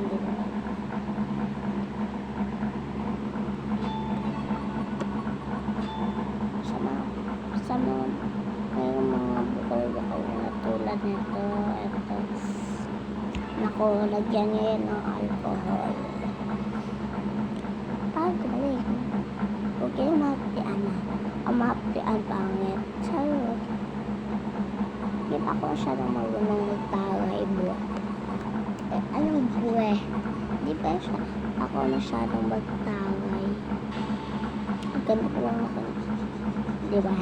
hindi na. Sa mga mayroong mga bukol-bukol na tulad nito. Ito. Naku, lagyan nyo yan ng alcohol. Galing. Huwag kayo mapian na. Ang mapian pangit. Charo. Di pa ako masyadong marunong magtaway buwa. Anong buwe? Di pa ako masyadong magtaway. Ganito ko lang ako. Di ba?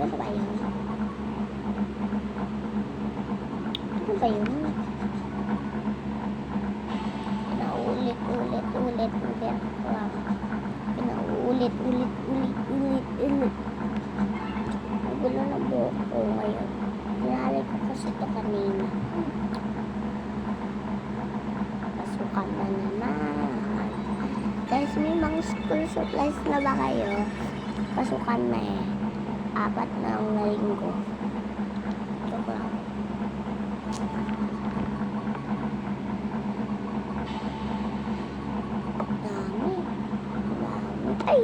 Ano ba yun? Ano ba yun? Pinaulit. Ang gulo na buhok ko ngayon. Pinalay ko kasi ito kanina. Pasukan na naman. Guys, may mga school supplies na ba kayo? Pasukan na eh. 4 na ang linggo. Joke lang. Dami. Ay,